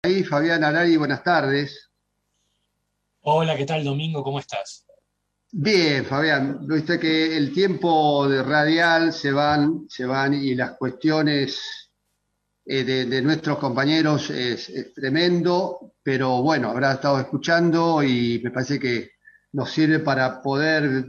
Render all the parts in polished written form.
ahí, Fabián Arari, buenas tardes. Hola, ¿qué tal, Domingo? ¿Cómo estás? Bien, Fabián, viste que el tiempo de radial se van y las cuestiones de nuestros compañeros es tremendo, pero bueno, habrá estado escuchando y me parece que nos sirve para poder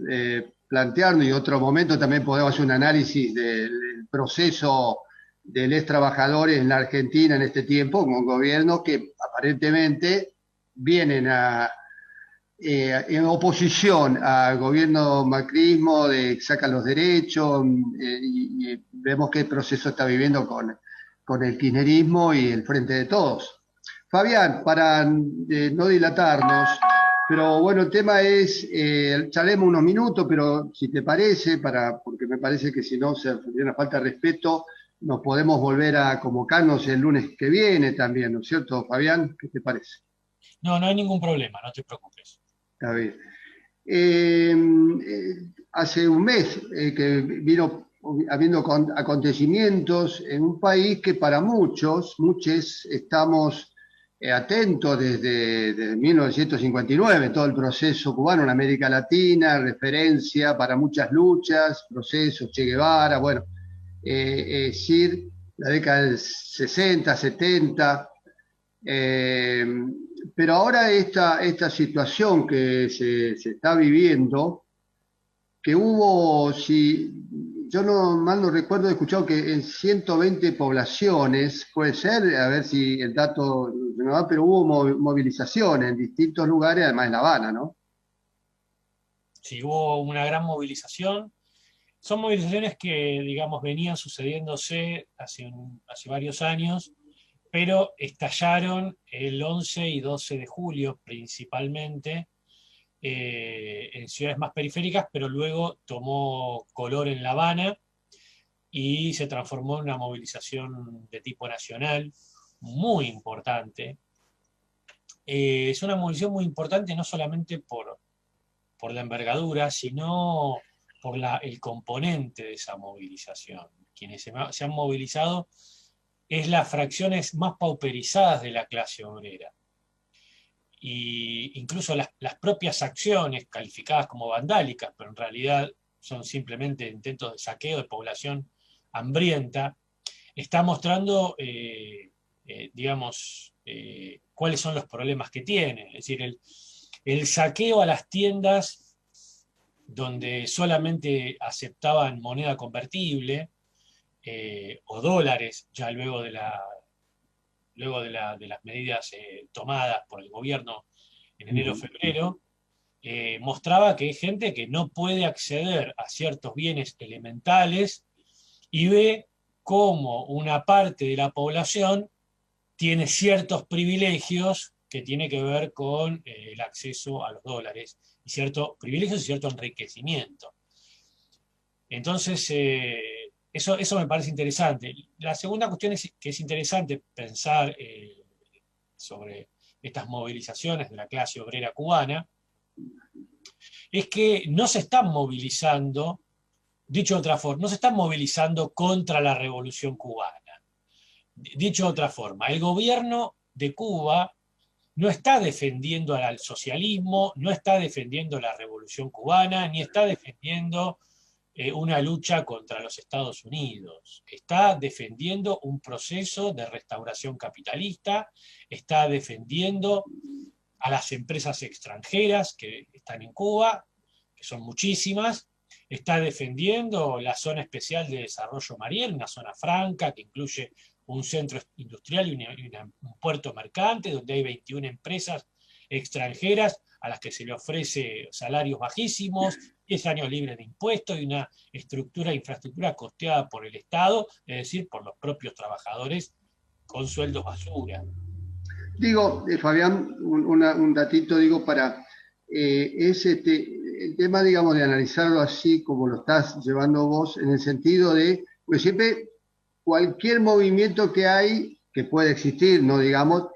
plantearnos y en otro momento también podemos hacer un análisis del proceso de los trabajadores en la Argentina en este tiempo, con un gobierno que aparentemente vienen en oposición al gobierno macrismo de sacan los derechos y vemos qué proceso está viviendo con el kirchnerismo y el Frente de Todos. Fabián, para no dilatarnos, pero bueno, el tema es, charlemos unos minutos, pero si te parece, porque me parece que si no se sería una falta de respeto, nos podemos volver a convocarnos el lunes que viene también, ¿no es cierto, Fabián? ¿Qué te parece? No, no hay ningún problema, no te preocupes. Está bien. Hace un mes que vino habiendo acontecimientos en un país que para muchos estamos atentos desde 1959, todo el proceso cubano en América Latina, referencia para muchas luchas, procesos, Che Guevara, bueno, decir, la década del 60, 70. Eh, pero ahora esta situación que se está viviendo, que hubo, si yo no mal no recuerdo, he escuchado que en 120 poblaciones, puede ser, a ver si el dato me va, pero hubo movilizaciones en distintos lugares, además en La Habana, ¿no? Sí, hubo una gran movilización. Son movilizaciones que, digamos, venían sucediéndose hace varios años, pero estallaron el 11 y 12 de julio principalmente en ciudades más periféricas, pero luego tomó color en La Habana y se transformó en una movilización de tipo nacional muy importante. Es una movilización muy importante no solamente por la envergadura, sino por el componente de esa movilización. Quienes se han movilizado es las fracciones más pauperizadas de la clase obrera. Y incluso las propias acciones calificadas como vandálicas, pero en realidad son simplemente intentos de saqueo de población hambrienta, está mostrando, digamos, cuáles son los problemas que tiene. Es decir, el saqueo a las tiendas donde solamente aceptaban moneda convertible o dólares, ya luego de las medidas tomadas por el gobierno en enero-febrero, mostraba que hay gente que no puede acceder a ciertos bienes elementales y ve cómo una parte de la población tiene ciertos privilegios que tiene que ver con el acceso a los dólares y ciertos privilegios y cierto enriquecimiento. Entonces, eso me parece interesante. La segunda cuestión es que es interesante pensar sobre estas movilizaciones de la clase obrera cubana, es que no se están movilizando, dicho de otra forma, no se están movilizando contra la revolución cubana. Dicho de otra forma, el gobierno de Cuba no está defendiendo al socialismo, no está defendiendo la revolución cubana, ni está defendiendo una lucha contra los Estados Unidos. Está defendiendo un proceso de restauración capitalista, está defendiendo a las empresas extranjeras que están en Cuba, que son muchísimas, está defendiendo la zona especial de desarrollo Mariel, una zona franca que incluye un centro industrial un puerto mercante, donde hay 21 empresas extranjeras a las que se le ofrece salarios bajísimos, 10 años libres de impuestos y una infraestructura costeada por el Estado, es decir, por los propios trabajadores con sueldos basura. Digo, Fabián, un datito, digo, es el tema, digamos, de analizarlo así como lo estás llevando vos, en el sentido de, pues siempre cualquier movimiento que hay, que puede existir, no digamos,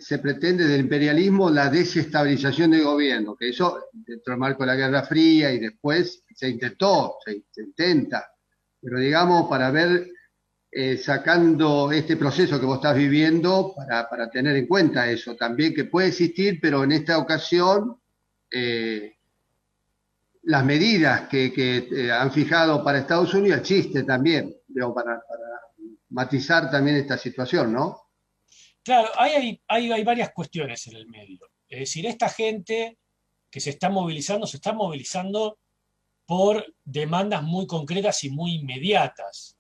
se pretende del imperialismo la desestabilización del gobierno, que eso dentro del marco de la Guerra Fría y después se intenta, pero digamos, para ver sacando este proceso que vos estás viviendo para tener en cuenta eso también, que puede existir, pero en esta ocasión las medidas que han fijado para Estados Unidos existen también, digo, para matizar también esta situación, ¿no? Claro, hay varias cuestiones en el medio. Es decir, esta gente que se está movilizando por demandas muy concretas y muy inmediatas.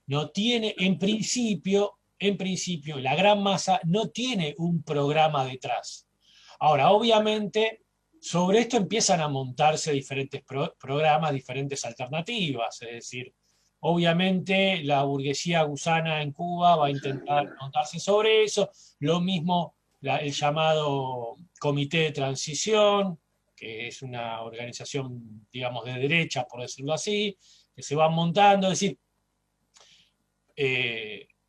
No tiene, en principio, la gran masa no tiene un programa detrás. Ahora, obviamente, sobre esto empiezan a montarse diferentes programas, diferentes alternativas. Es decir, obviamente la burguesía gusana en Cuba va a intentar montarse sobre eso. Lo mismo el llamado Comité de Transición, que es una organización, digamos, de derecha, por decirlo así, que se va montando. Es decir,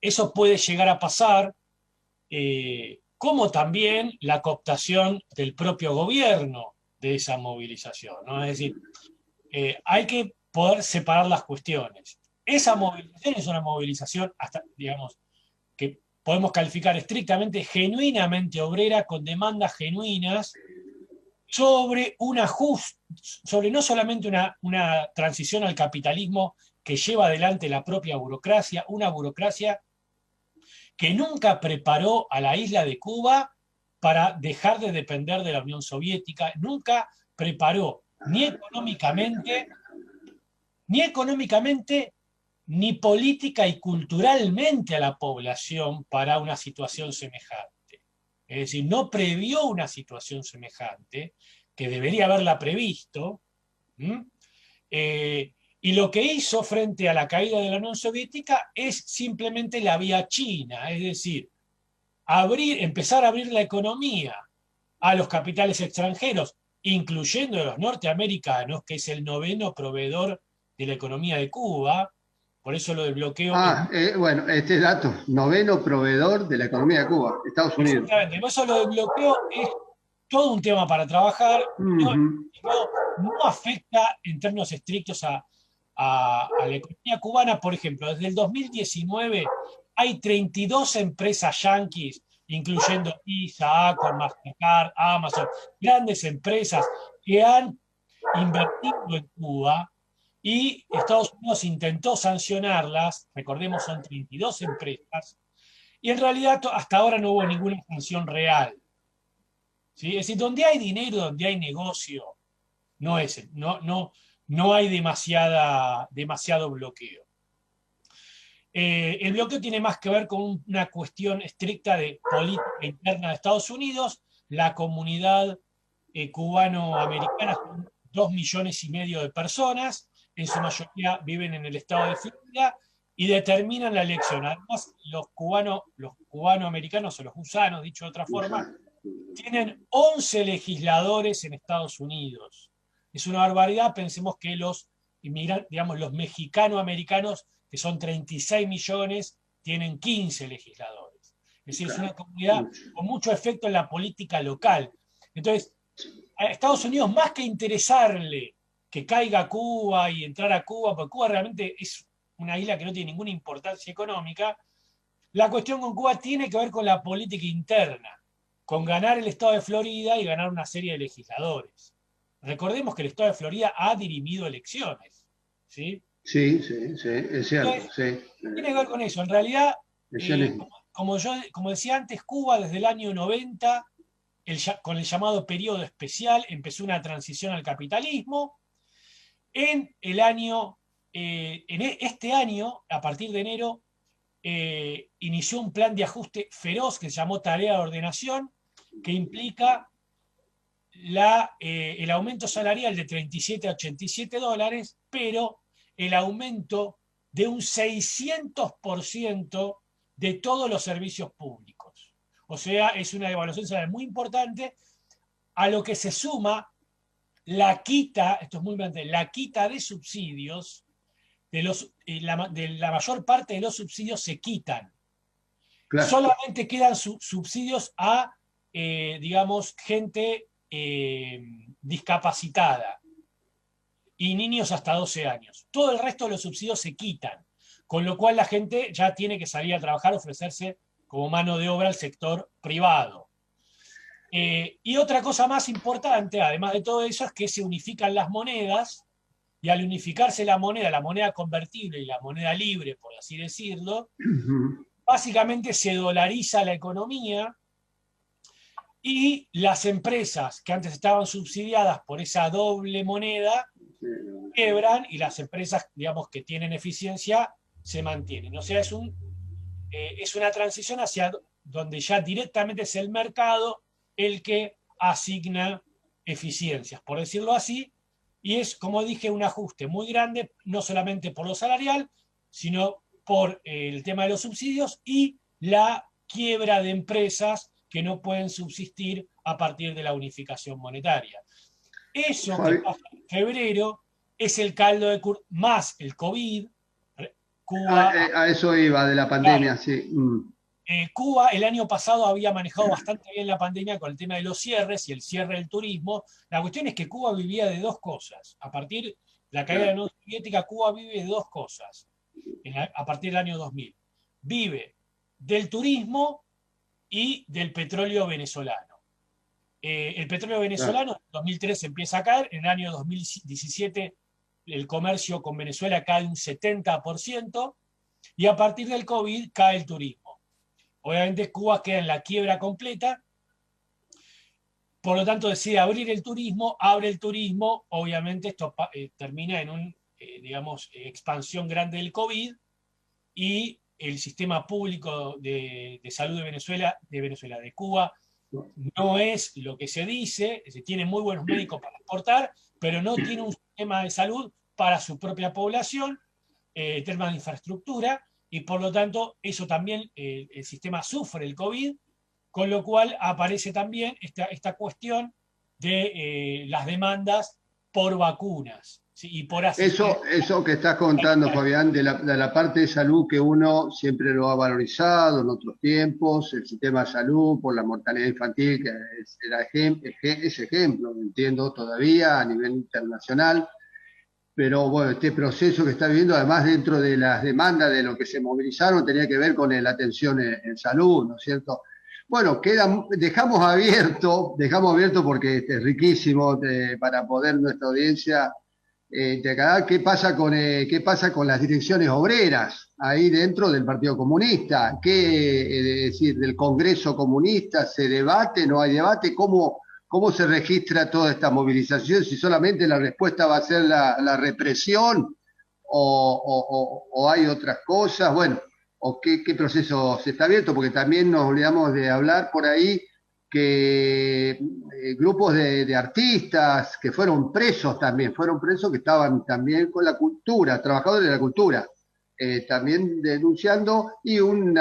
eso puede llegar a pasar, como también la cooptación del propio gobierno de esa movilización, ¿no? Es decir, hay que poder separar las cuestiones. Esa movilización es una movilización, hasta, digamos, que podemos calificar estrictamente, genuinamente obrera, con demandas genuinas sobre un ajuste, sobre no solamente una transición al capitalismo que lleva adelante la propia burocracia, una burocracia que nunca preparó a la isla de Cuba para dejar de depender de la Unión Soviética, nunca preparó ni económicamente, ni política y culturalmente a la población para una situación semejante. Es decir, no previó una situación semejante, que debería haberla previsto. Y lo que hizo frente a la caída de la Unión Soviética es simplemente la vía china, es decir, empezar a abrir la economía a los capitales extranjeros, incluyendo a los norteamericanos, que es el noveno proveedor de la economía de Cuba. Por eso lo del bloqueo es... Bueno, este dato, noveno proveedor de la economía de Cuba, Estados Unidos. Exactamente, por eso lo del bloqueo es todo un tema para trabajar, no afecta en términos estrictos a la economía cubana. Por ejemplo, desde el 2019 hay 32 empresas yanquis, incluyendo Visa, Accor, Mastercard, Amazon, grandes empresas que han invertido en Cuba, y Estados Unidos intentó sancionarlas. Recordemos, son 32 empresas, y en realidad hasta ahora no hubo ninguna sanción real. ¿Sí? Es decir, donde hay dinero, donde hay negocio, no hay demasiado bloqueo. El bloqueo tiene más que ver con una cuestión estricta de política interna de Estados Unidos. La comunidad cubano-americana son 2,5 millones de personas, en su mayoría viven en el estado de Florida, y determinan la elección. Además, los cubano-americanos, o los gusanos, dicho de otra forma, tienen 11 legisladores en Estados Unidos. Es una barbaridad. Pensemos que los inmigrantes, digamos, los mexicano-americanos, que son 36 millones, tienen 15 legisladores. Es decir, es una comunidad con mucho efecto en la política local. Entonces, a Estados Unidos, más que interesarle que caiga Cuba y entrar a Cuba, porque Cuba realmente es una isla que no tiene ninguna importancia económica, la cuestión con Cuba tiene que ver con la política interna, con ganar el estado de Florida y ganar una serie de legisladores. Recordemos que el estado de Florida ha dirimido elecciones, ¿sí? Sí, sí, sí, es cierto. Entonces, Sí. tiene que ver con eso. En realidad, como decía antes, Cuba desde el año 90, con el llamado periodo especial, empezó una transición al capitalismo. En este año, a partir de enero, inició un plan de ajuste feroz que se llamó Tarea de Ordenación, que implica el aumento salarial de 37 a 87 dólares, pero el aumento de un 600% de todos los servicios públicos. O sea, es una devaluación salarial muy importante, a lo que se suma la quita, esto es muy importante, la quita de subsidios. De la mayor parte de los subsidios se quitan. Claro. Solamente quedan subsidios a, digamos, gente discapacitada y niños hasta 12 años. Todo el resto de los subsidios se quitan, con lo cual la gente ya tiene que salir a trabajar, ofrecerse como mano de obra al sector privado. Y otra cosa más importante, además de todo eso, es que se unifican las monedas, y al unificarse la moneda convertible y la moneda libre, por así decirlo, básicamente se dolariza la economía y las empresas que antes estaban subsidiadas por esa doble moneda quebran y las empresas, digamos, que tienen eficiencia se mantienen. O sea, es una transición hacia donde ya directamente es el mercado el que asigna eficiencias, por decirlo así, y es, como dije, un ajuste muy grande, no solamente por lo salarial, sino por el tema de los subsidios y la quiebra de empresas que no pueden subsistir a partir de la unificación monetaria. Eso que pasa en febrero es el caldo de más el COVID. Cuba, a eso iba de la pandemia, claro. Sí. Cuba el año pasado había manejado bastante bien la pandemia con el tema de los cierres y el cierre del turismo. La cuestión es que Cuba vivía de dos cosas. A partir de la caída de la Unión Soviética, Cuba vive de dos cosas a partir del año 2000. Vive del turismo y del petróleo venezolano. El petróleo venezolano en 2003 empieza a caer, en el año 2017 el comercio con Venezuela cae un 70%, y a partir del COVID cae el turismo. Obviamente Cuba queda en la quiebra completa, por lo tanto decide abrir el turismo, abre el turismo, obviamente esto termina en una expansión grande del COVID, y el sistema público de salud de Cuba, no es lo que se dice, se tiene muy buenos médicos para exportar, pero no tiene un sistema de salud para su propia población, en temas de infraestructura, y por lo tanto eso también, el sistema sufre el COVID, con lo cual aparece también esta cuestión de las demandas por vacunas. ¿Sí? Y por eso que estás contando, Fabián, de la parte de salud que uno siempre lo ha valorizado en otros tiempos, el sistema de salud por la mortalidad infantil, que es ejemplo, lo entiendo todavía a nivel internacional, pero bueno, este proceso que está viviendo, además dentro de las demandas de lo que se movilizaron, tenía que ver con la atención en salud, ¿no es cierto? Bueno, dejamos abierto porque es riquísimo para poder nuestra audiencia ¿qué pasa con las direcciones obreras ahí dentro del Partido Comunista? Es decir, del Congreso Comunista, ¿se debate, no hay debate? ¿Cómo se registra toda esta movilización? Si solamente la respuesta va a ser la represión o hay otras cosas, bueno, o qué proceso se está abierto, porque también nos olvidamos de hablar por ahí que grupos de artistas que fueron presos que estaban también con la cultura, trabajadores de la cultura, también denunciando, y un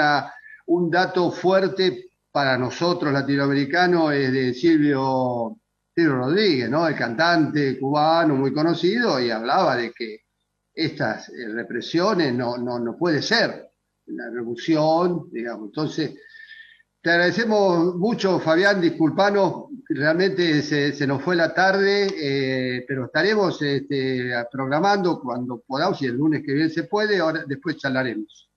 dato fuerte para nosotros latinoamericanos es de Silvio Rodríguez, ¿no? El cantante cubano muy conocido, y hablaba de que estas represiones no puede ser una revolución, digamos. Entonces, te agradecemos mucho, Fabián, disculpanos, realmente se nos fue la tarde, pero estaremos programando cuando podamos, y el lunes que viene se puede, ahora después charlaremos.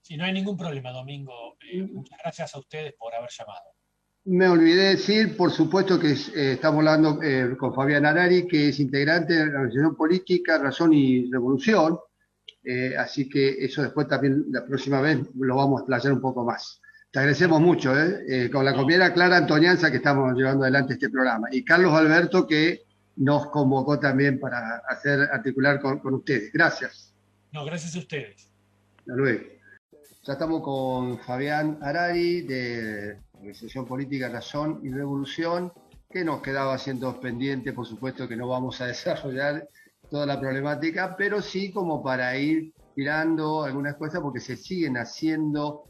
Sí, no hay ningún problema, Domingo. Muchas gracias a ustedes por haber llamado. Me olvidé decir, por supuesto, que estamos hablando con Fabián Arari, que es integrante de la Organización Política Razón y Revolución, así que eso después también la próxima vez lo vamos a explayar un poco más. Te agradecemos mucho, con la compañera Clara Antonianza, que estamos llevando adelante este programa, y Carlos Alberto, que nos convocó también para articular con ustedes. Gracias. No, gracias a ustedes. Hasta luego. Ya estamos con Fabián Arari, de Organización Política Razón y Revolución, que nos quedaba siendo pendiente. Por supuesto que no vamos a desarrollar toda la problemática, pero sí como para ir tirando algunas cosas, porque se siguen haciendo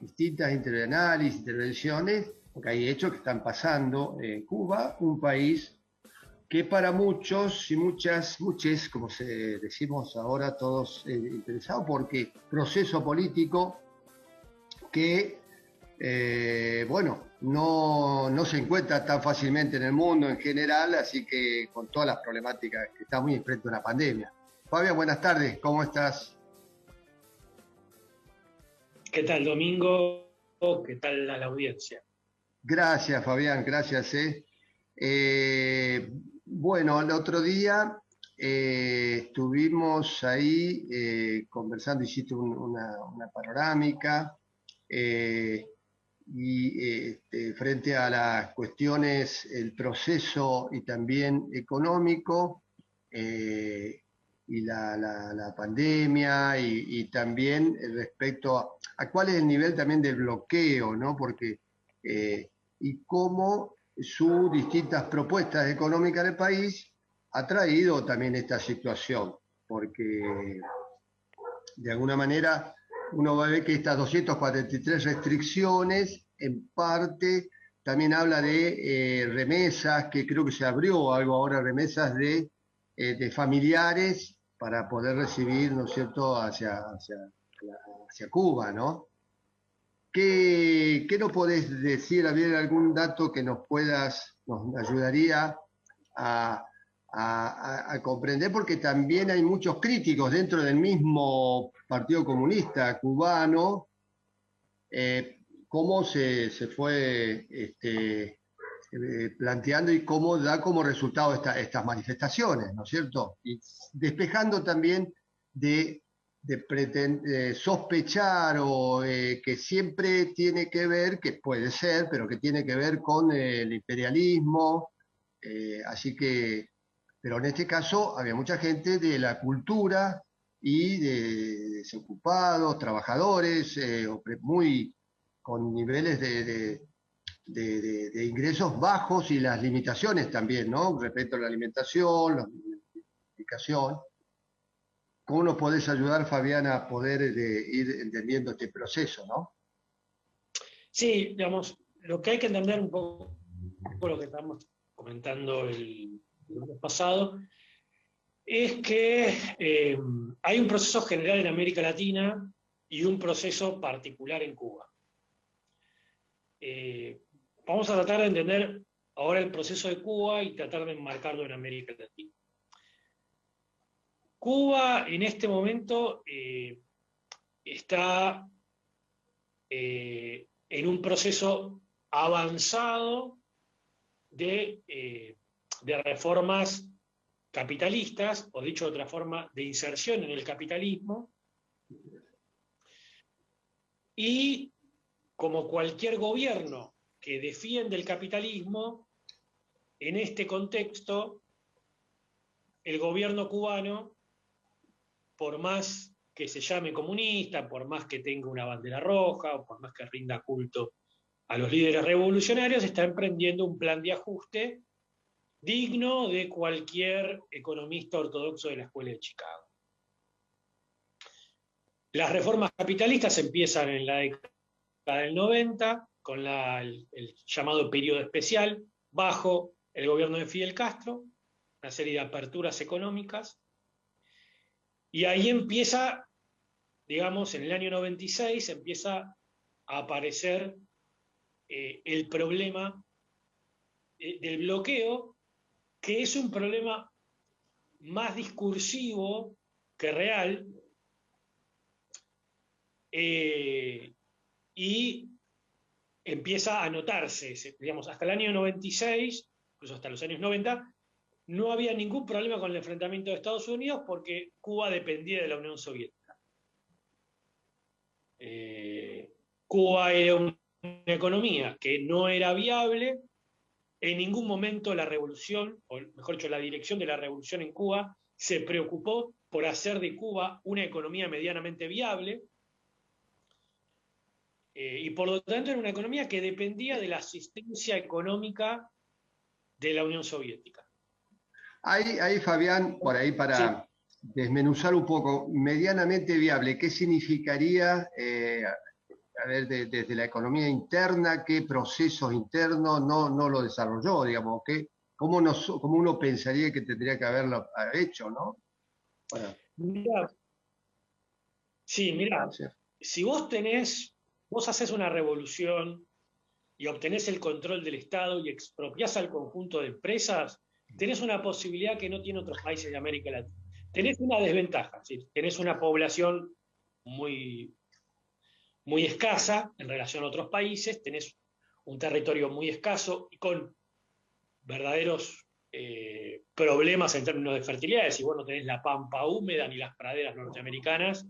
distintas intervenciones, porque hay hechos que están pasando en Cuba, un país que para muchos y muchos, como decimos ahora todos interesados, porque proceso político que, no se encuentra tan fácilmente en el mundo en general, así que con todas las problemáticas que está muy enfrente de una pandemia. Fabián, buenas tardes, ¿cómo estás? ¿Qué tal, Domingo? ¿Qué tal a la audiencia? Gracias, Fabián, gracias. Eh, bueno, el otro día estuvimos ahí conversando, hiciste una panorámica eh, frente a las cuestiones, el proceso y también económico eh, y la pandemia y también respecto a cuál es el nivel también del bloqueo, ¿no? Porque y cómo sus distintas propuestas económicas del país ha traído también esta situación, porque de alguna manera uno va a ver que estas 243 restricciones en parte también habla de remesas, que creo que se abrió algo ahora, remesas de familiares para poder recibir, ¿no es cierto?, hacia Cuba, ¿no? ¿Qué nos podés decir? ¿Había algún dato que nos ayudaría a, a comprender? Porque también hay muchos críticos dentro del mismo Partido Comunista cubano, cómo se fue planteando y cómo da como resultado estas manifestaciones, ¿no es cierto? Y despejando también de sospechar o que siempre tiene que ver, que puede ser, pero que tiene que ver con el imperialismo, así que, pero en este caso había mucha gente de la cultura y de desocupados, trabajadores, muy con niveles de ingresos bajos y las limitaciones también, ¿no? Respecto a la alimentación, la medicación. ¿Cómo nos podés ayudar, Fabiana, a poder ir entendiendo este proceso, ¿no? Sí, digamos, lo que hay que entender un poco lo que estamos comentando el lunes pasado es que hay un proceso general en América Latina y un proceso particular en Cuba. Vamos a tratar de entender ahora el proceso de Cuba y tratar de enmarcarlo en América Latina. Cuba en este momento está en un proceso avanzado de reformas capitalistas, o dicho de otra forma, de inserción en el capitalismo, y como cualquier gobierno que defiende el capitalismo, en este contexto, el gobierno cubano, por más que se llame comunista, por más que tenga una bandera roja, o por más que rinda culto a los líderes revolucionarios, está emprendiendo un plan de ajuste digno de cualquier economista ortodoxo de la Escuela de Chicago. Las reformas capitalistas empiezan en la década del 90, con el llamado periodo especial, bajo el gobierno de Fidel Castro, una serie de aperturas económicas, y ahí empieza, digamos, en el año 96, empieza a aparecer el problema del bloqueo, que es un problema más discursivo que real, y empieza a notarse, digamos, hasta el año 96, incluso hasta los años 90, no había ningún problema con el enfrentamiento de Estados Unidos porque Cuba dependía de la Unión Soviética. Cuba era una economía que no era viable. En ningún momento la revolución, o mejor dicho, la dirección de la revolución en Cuba se preocupó por hacer de Cuba una economía medianamente viable, y por lo tanto era una economía que dependía de la asistencia económica de la Unión Soviética. Ahí, Fabián, por ahí Sí. para desmenuzar un poco, medianamente viable, ¿qué significaría, a ver, desde la economía interna, qué procesos internos no lo desarrolló, digamos, cómo uno pensaría que tendría que haberlo hecho, ¿no? Bueno, Mirá, sí, mirá, sí. si vos haces una revolución y obtenés el control del Estado y expropiás al conjunto de empresas, tenés una posibilidad que no tiene otros países de América Latina. tenés una desventaja, ¿sí? Tenés una población muy, muy escasa en relación a otros países, tenés un territorio muy escaso y con verdaderos problemas en términos de fertilidad, si vos no tenés la pampa húmeda ni las praderas norteamericanas,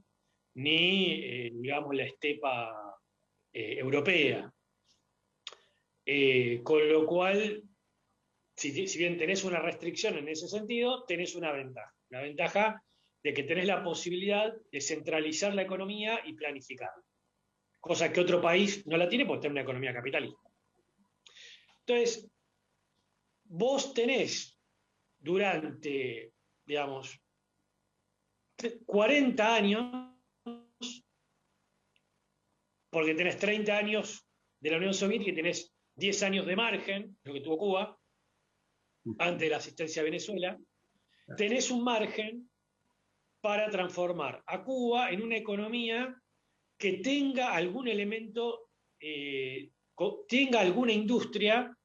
ni, digamos, la estepa europea. Con lo cual, si bien tenés una restricción en ese sentido, tenés una ventaja. La ventaja de que tenés la posibilidad de centralizar la economía y planificarla. Cosa que otro país no la tiene porque tiene una economía capitalista. Entonces, vos tenés durante, digamos, 40 años, porque tenés 30 años de la Unión Soviética y tenés 10 años de margen, lo que tuvo Cuba, antes de la asistencia a Venezuela, tenés un margen para transformar a Cuba en una economía que tenga algún elemento, tenga alguna industria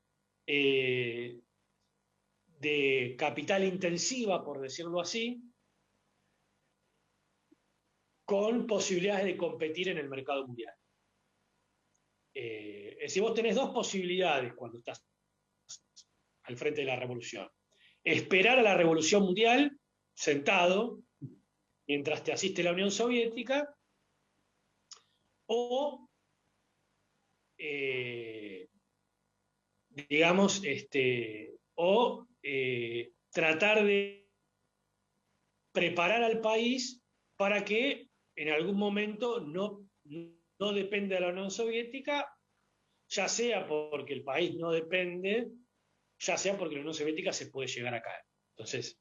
de capital intensiva, por decirlo así, con posibilidades de competir en el mercado mundial. Es decir, vos tenés dos posibilidades cuando estás al frente de la revolución. Esperar a la revolución mundial, sentado, mientras te asiste la Unión Soviética, o, digamos, tratar de preparar al país para que en algún momento no dependa de la Unión Soviética, ya sea porque el país no depende, ya sea porque la Unión Soviética se puede llegar a caer. Entonces,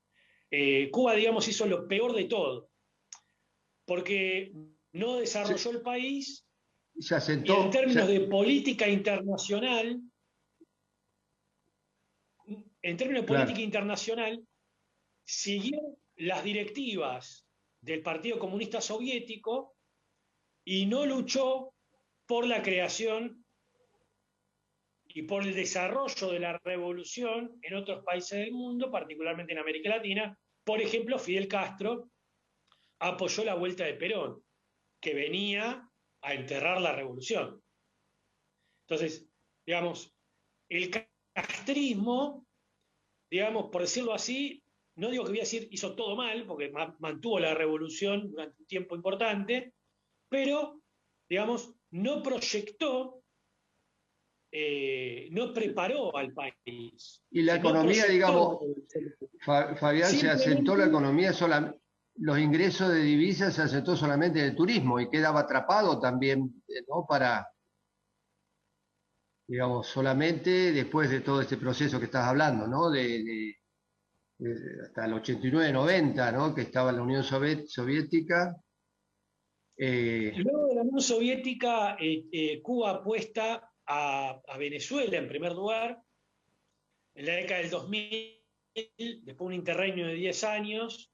Cuba, digamos, hizo lo peor de todo, porque no desarrolló el país se asentó, y en términos de política internacional, siguió las directivas del Partido Comunista Soviético y no luchó por la creación y por el desarrollo de la revolución en otros países del mundo, particularmente en América Latina. Por ejemplo, Fidel Castro apoyó la vuelta de Perón, que venía a enterrar la revolución. Entonces, digamos, el castrismo, digamos, por decirlo así, no digo que voy a decir hizo todo mal, porque mantuvo la revolución durante un tiempo importante, pero, digamos, no proyectó, no preparó al país. Y la No economía, digamos, Fabián, se asentó la economía solamente, los ingresos de divisas se asentó solamente del turismo y quedaba atrapado también, ¿no? Para, digamos, solamente después de todo este proceso que estás hablando, ¿no? Hasta el 89-90, ¿no? Que estaba la Unión Soviética. Luego de la Unión Soviética, Cuba apuesta a Venezuela en primer lugar, en la década del 2000, después de un interregnio de 10 años.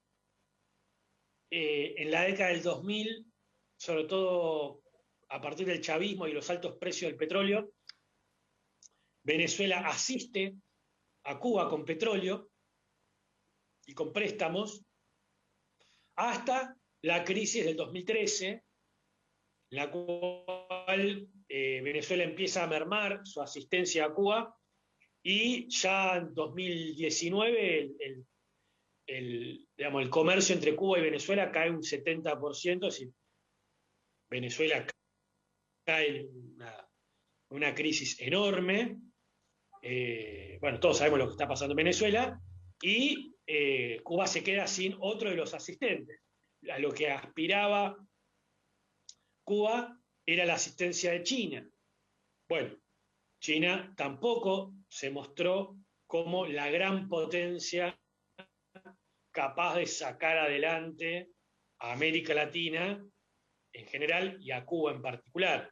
En la década del 2000, sobre todo a partir del chavismo y los altos precios del petróleo, Venezuela asiste a Cuba con petróleo y con préstamos hasta la crisis del 2013, en la cual Venezuela empieza a mermar su asistencia a Cuba y ya en 2019 digamos, el comercio entre Cuba y Venezuela cae un 70%, es decir, Venezuela cae en una crisis enorme. Bueno, todos sabemos lo que está pasando en Venezuela, y Cuba se queda sin otro de los asistentes. A lo que aspiraba Cuba era la asistencia de China. Bueno, China tampoco se mostró como la gran potencia capaz de sacar adelante a América Latina en general y a Cuba en particular,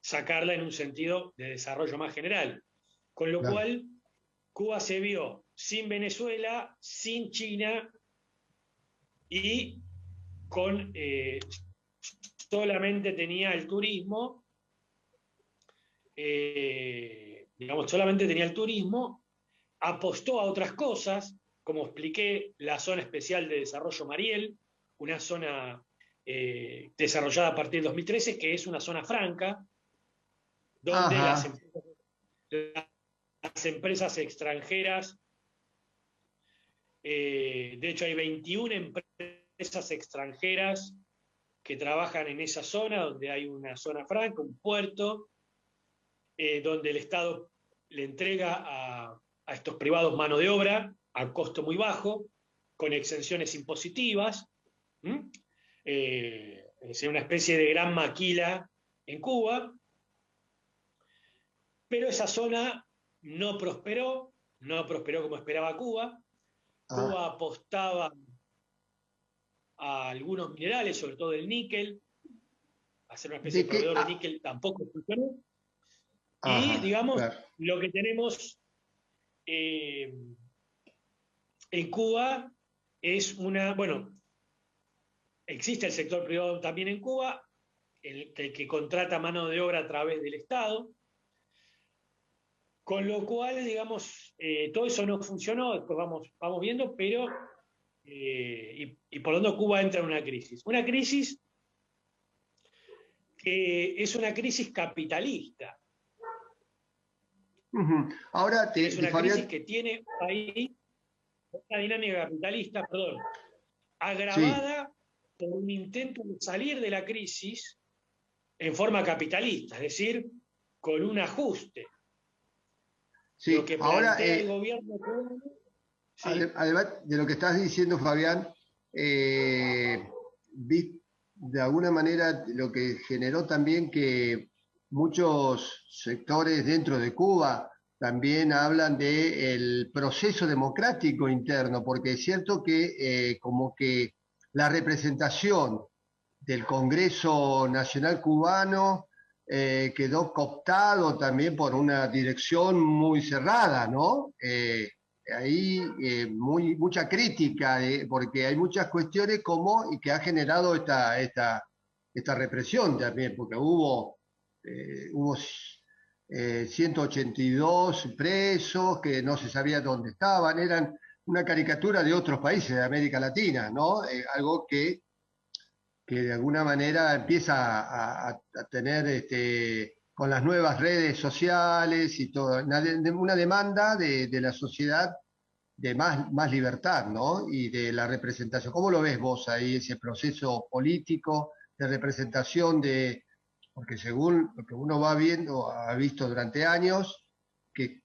sacarla en un sentido de desarrollo más general. Con lo cual, Cuba se vio sin Venezuela, sin China y con solamente tenía el turismo, digamos, solamente tenía el turismo, apostó a otras cosas, como expliqué, la Zona Especial de Desarrollo Mariel, una zona desarrollada a partir del 2013, que es una zona franca, donde Ajá. las empresas extranjeras, de hecho hay 21 empresas extranjeras que trabajan en esa zona, donde hay una zona franca, un puerto, donde el Estado le entrega a estos privados mano de obra a costo muy bajo, con exenciones impositivas. Es una especie de gran maquila en Cuba, pero esa zona no prosperó como esperaba Cuba. Ah. Cuba apostaba a algunos minerales, sobre todo el níquel, hacer una especie ¿De de qué? proveedor de níquel tampoco funcionó. Y Ajá, digamos, claro. lo que tenemos en Cuba es bueno, existe el sector privado también en Cuba, el que contrata mano de obra a través del Estado, con lo cual, digamos, todo eso no funcionó, después vamos viendo, pero, y por lo tanto Cuba entra en una crisis. Una crisis que es una crisis capitalista, Ujú. Ahora, es una crisis Fabián, que tiene ahí una dinámica capitalista, perdón, sí, agravada por un intento de salir de la crisis en forma capitalista, es decir, con un ajuste. Lo sí. que Ahora, plantea el gobierno cubano, sí, además de lo que estás diciendo, Fabián, de alguna manera lo que generó también que muchos sectores dentro de Cuba también hablan del proceso democrático interno, porque es cierto que como que la representación del Congreso Nacional Cubano quedó cooptado también por una dirección muy cerrada, ¿no? Ahí mucha crítica, porque hay muchas cuestiones como y que ha generado esta represión también, porque hubo 182 presos que no se sabía dónde estaban, eran una caricatura de otros países de América Latina, ¿no? Algo que de alguna manera empieza a tener con las nuevas redes sociales y todo, una demanda de la sociedad de más libertad, ¿no? Y de la representación. ¿Cómo lo ves vos ahí, ese proceso político de representación porque según lo que uno va viendo, ha visto durante años, que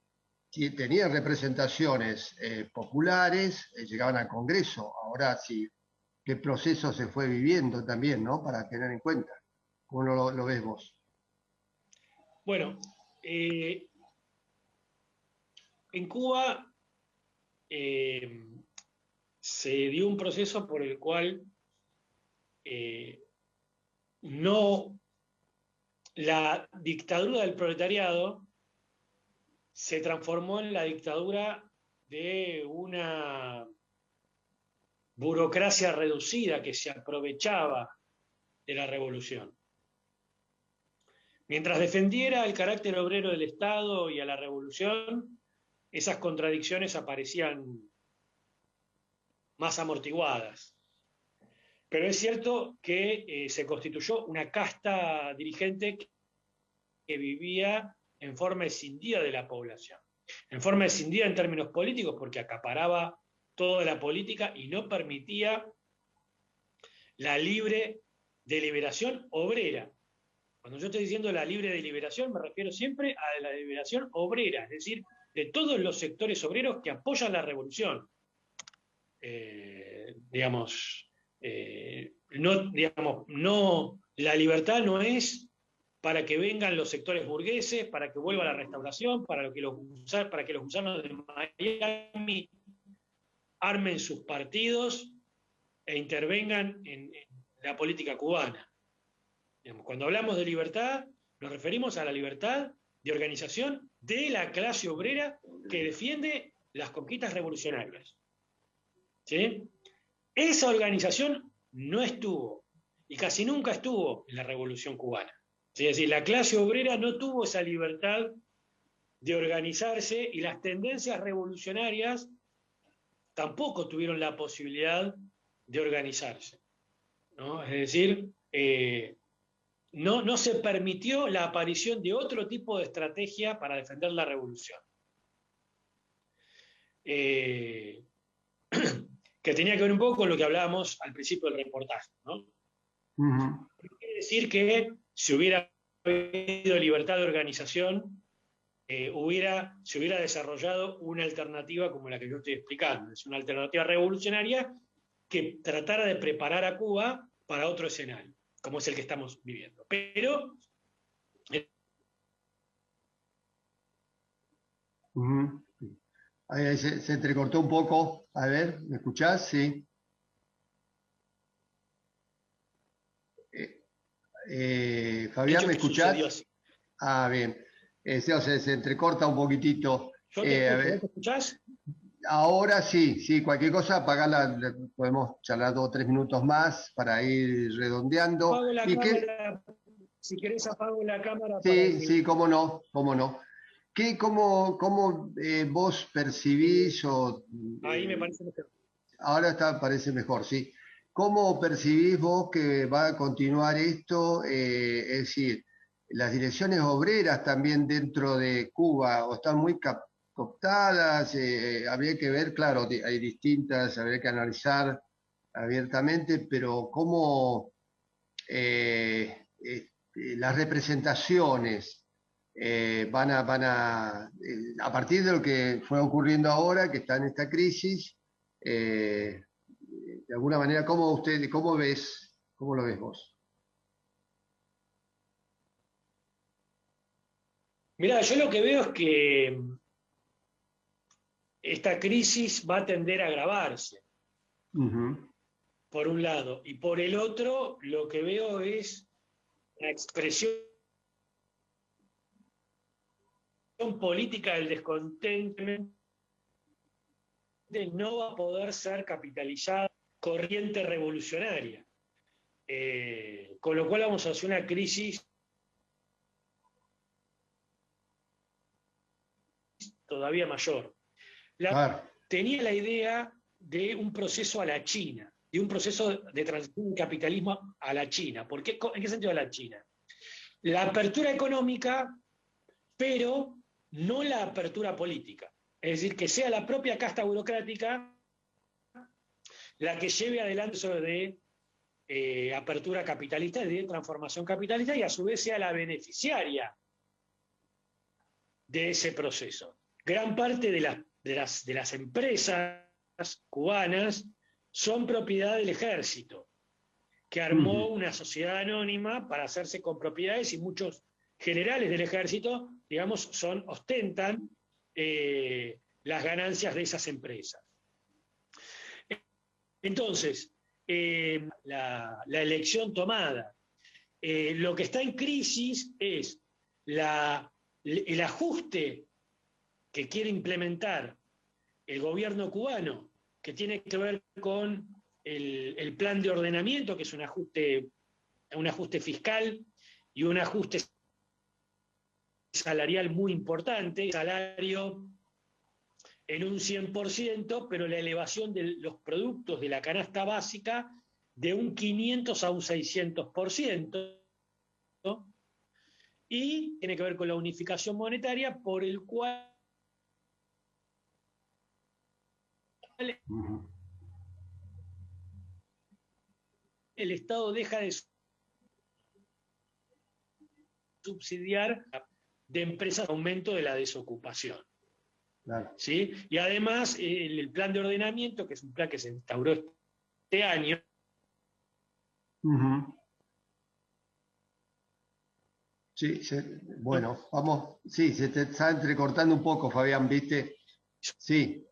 tenían representaciones populares, llegaban al Congreso, ahora sí, qué proceso se fue viviendo también, ¿no? Para tener en cuenta. ¿Cómo lo ves vos? bueno, en Cuba eh, se dio un proceso por el cual eh, no la dictadura del proletariado se transformó en la dictadura de una burocracia reducida que se aprovechaba de la revolución. Mientras defendiera el carácter obrero del Estado y a la revolución, esas contradicciones aparecían más amortiguadas. Pero es cierto que se constituyó una casta dirigente que vivía en forma escindida de la población. En forma escindida en términos políticos, porque acaparaba toda la política y no permitía la libre deliberación obrera. Cuando yo estoy diciendo la libre deliberación, me refiero siempre a la deliberación obrera, es decir, de todos los sectores obreros que apoyan la revolución. Digamos, no, la libertad no es para que vengan los sectores burgueses, para que vuelva la restauración, para que los gusanos de Miami armen sus partidos e intervengan en la política cubana. Digamos, cuando hablamos de libertad, nos referimos a la libertad de organización de la clase obrera que defiende las conquistas revolucionarias. ¿Sí? Esa organización no estuvo, y casi nunca estuvo en la Revolución Cubana. ¿Sí? Es decir, la clase obrera no tuvo esa libertad de organizarse y las tendencias revolucionarias tampoco tuvieron la posibilidad de organizarse, ¿no? Es decir, no se permitió la aparición de otro tipo de estrategia para defender la revolución. Que tenía que ver un poco con lo que hablábamos al principio del reportaje, ¿no? Quiere decir que si hubiera habido libertad de organización, se hubiera desarrollado una alternativa como la que yo estoy explicando. Es una alternativa revolucionaria que tratara de preparar a Cuba para otro escenario, como es el que estamos viviendo. Pero... Ahí se entrecortó un poco. A ver, ¿me escuchás? Sí. Fabián, ¿me escuchás? Ah, bien. Se entrecorta un poquitito. Yo te escucho, ¿me escuchás? Ahora sí, cualquier cosa, apagala, podemos charlar 2 o 3 minutos más para ir redondeando. Apago la cámara, si querés apago la cámara. Sí, cómo no. ¿Cómo vos percibís ahí me parece mejor. Ahora parece mejor, sí. ¿Cómo percibís vos que va a continuar esto? Es decir, las direcciones obreras también dentro de Cuba o están muy cooptadas, habría que ver, claro, hay distintas, habría que analizar abiertamente, pero cómo las representaciones a partir de lo que fue ocurriendo ahora, que está en esta crisis, de alguna manera, ¿cómo lo ves vos? Mirá, yo lo que veo es que esta crisis va a tender a agravarse, por un lado, y por el otro, lo que veo es la expresión política del descontento no va a poder ser capitalizada corriente revolucionaria. Con lo cual vamos a hacer una crisis todavía mayor. Tenía la idea de un proceso a la China, de un proceso de transición del capitalismo a la China. ¿En qué sentido a la China? La apertura económica, pero no la apertura política. Es decir, que sea la propia casta burocrática la que lleve adelante eso de apertura capitalista, de transformación capitalista, y a su vez sea la beneficiaria de ese proceso. Gran parte de las empresas cubanas son propiedad del ejército, que armó una sociedad anónima para hacerse con propiedades, y muchos generales del ejército, digamos, ostentan las ganancias de esas empresas. Entonces, la elección tomada. Lo que está en crisis es el ajuste que quiere implementar el gobierno cubano, que tiene que ver con el plan de ordenamiento, que es un ajuste fiscal y un ajuste salarial muy importante, salario en un 100%, pero la elevación de los productos de la canasta básica de un 500 a un 600%, ¿no? Y tiene que ver con la unificación monetaria, por el cual el Estado deja de subsidiar de empresas, aumento de la desocupación. Claro. ¿Sí? Y además el plan de ordenamiento, que es un plan que se instauró este año, sí, bueno, vamos, sí, se te está entrecortando un poco, Fabián, ¿viste? Sí.